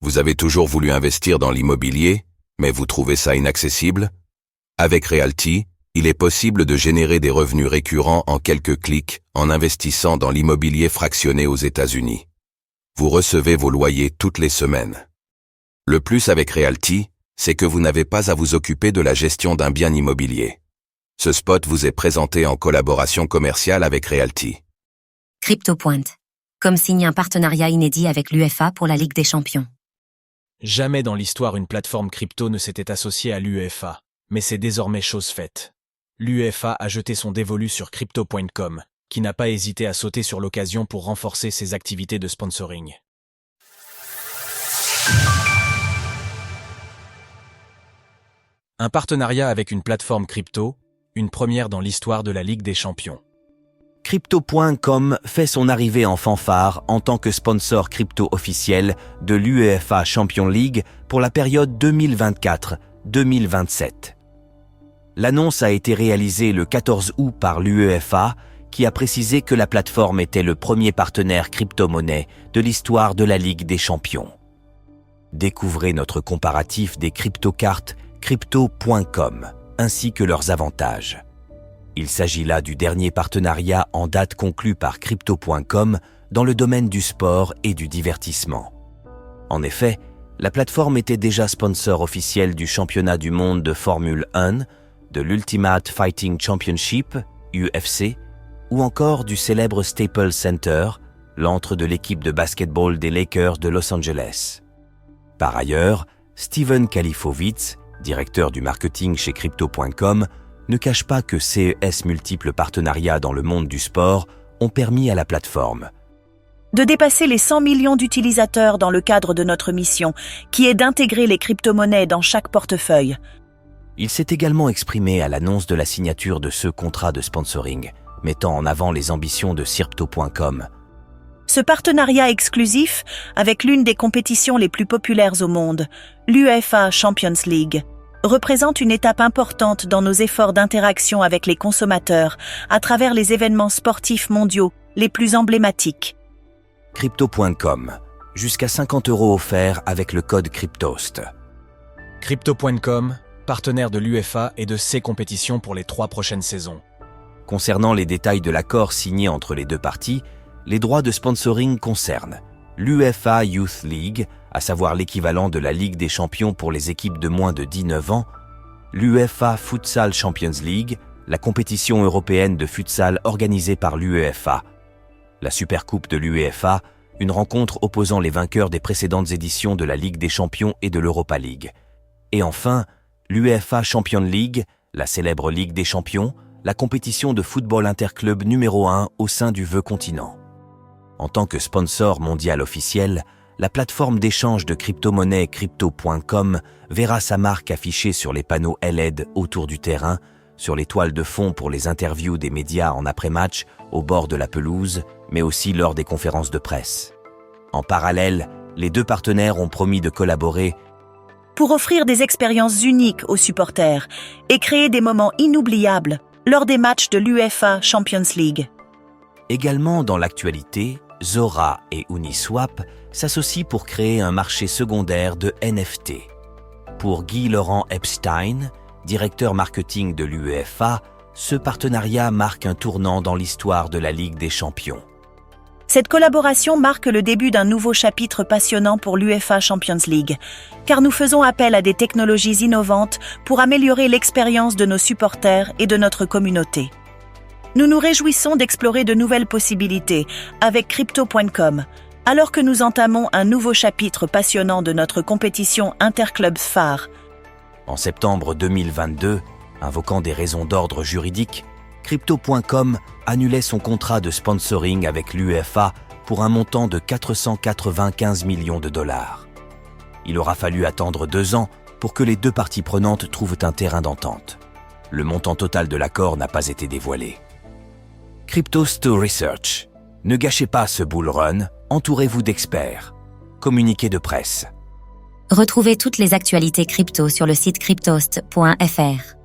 Vous avez toujours voulu investir dans l'immobilier, mais vous trouvez ça inaccessible? Avec Realty, il est possible de générer des revenus récurrents en quelques clics en investissant dans l'immobilier fractionné aux États-Unis. Vous recevez vos loyers toutes les semaines. Le plus avec Realty, c'est que vous n'avez pas à vous occuper de la gestion d'un bien immobilier. Ce spot vous est présenté en collaboration commerciale avec Realty. CryptoPoint. Comme signe un partenariat inédit avec l'UEFA pour la Ligue des Champions. Jamais dans l'histoire une plateforme crypto ne s'était associée à l'UEFA, mais c'est désormais chose faite. L'UEFA a jeté son dévolu sur Crypto.com, qui n'a pas hésité à sauter sur l'occasion pour renforcer ses activités de sponsoring. Un partenariat avec une plateforme crypto, une première dans l'histoire de la Ligue des Champions. Crypto.com fait son arrivée en fanfare en tant que sponsor crypto officiel de l'UEFA Champions League pour la période 2024-2027. L'annonce a été réalisée le 14 août par l'UEFA, qui a précisé que la plateforme était le premier partenaire crypto-monnaie de l'histoire de la Ligue des Champions. Découvrez notre comparatif des crypto-cartes Crypto.com, ainsi que leurs avantages. Il s'agit là du dernier partenariat en date conclu par Crypto.com dans le domaine du sport et du divertissement. En effet, la plateforme était déjà sponsor officiel du championnat du monde de Formule 1, de l'Ultimate Fighting Championship, UFC, ou encore du célèbre Staples Center, l'antre de l'équipe de basketball des Lakers de Los Angeles. Par ailleurs, Steven Kalifowitz, directeur du marketing chez Crypto.com, ne cache pas que CES multiples partenariats dans le monde du sport ont permis à la plateforme de dépasser les 100 millions d'utilisateurs dans le cadre de notre mission, qui est d'intégrer les crypto-monnaies dans chaque portefeuille. Il s'est également exprimé à l'annonce de la signature de ce contrat de sponsoring, mettant en avant les ambitions de Crypto.com. Ce partenariat exclusif avec l'une des compétitions les plus populaires au monde, l'UEFA Champions League, représente une étape importante dans nos efforts d'interaction avec les consommateurs à travers les événements sportifs mondiaux les plus emblématiques. Crypto.com, jusqu'à 50 € offerts avec le code Cryptost. Crypto.com, partenaire de l'UEFA et de ses compétitions pour les 3 prochaines saisons. Concernant les détails de l'accord signé entre les deux parties, les droits de sponsoring concernent l'UEFA Youth League, à savoir l'équivalent de la Ligue des Champions pour les équipes de moins de 19 ans, l'UEFA Futsal Champions League, la compétition européenne de futsal organisée par l'UEFA, la Supercoupe de l'UEFA, une rencontre opposant les vainqueurs des précédentes éditions de la Ligue des Champions et de l'Europa League, et enfin l'UEFA Champions League, la célèbre Ligue des Champions, la compétition de football interclub numéro 1 au sein du VE continent. En tant que sponsor mondial officiel, la plateforme d'échange de crypto-monnaies Crypto.com verra sa marque affichée sur les panneaux LED autour du terrain, sur les toiles de fond pour les interviews des médias en après-match, au bord de la pelouse, mais aussi lors des conférences de presse. En parallèle, les deux partenaires ont promis de collaborer pour offrir des expériences uniques aux supporters et créer des moments inoubliables lors des matchs de l'UEFA Champions League. Également dans l'actualité, Zora et Uniswap s'associent pour créer un marché secondaire de NFT. Pour Guy-Laurent Epstein, directeur marketing de l'UEFA, ce partenariat marque un tournant dans l'histoire de la Ligue des Champions. Cette collaboration marque le début d'un nouveau chapitre passionnant pour l'UEFA Champions League, car nous faisons appel à des technologies innovantes pour améliorer l'expérience de nos supporters et de notre communauté. Nous nous réjouissons d'explorer de nouvelles possibilités avec Crypto.com, alors que nous entamons un nouveau chapitre passionnant de notre compétition interclubs phare. En septembre 2022, invoquant des raisons d'ordre juridique, Crypto.com annulait son contrat de sponsoring avec l'UEFA pour un montant de 495 millions de dollars. Il aura fallu attendre 2 ans pour que les deux parties prenantes trouvent un terrain d'entente. Le montant total de l'accord n'a pas été dévoilé. Cryptost Research. Ne gâchez pas ce bull run, entourez-vous d'experts. Communiqué de presse. Retrouvez toutes les actualités crypto sur le site cryptost.fr.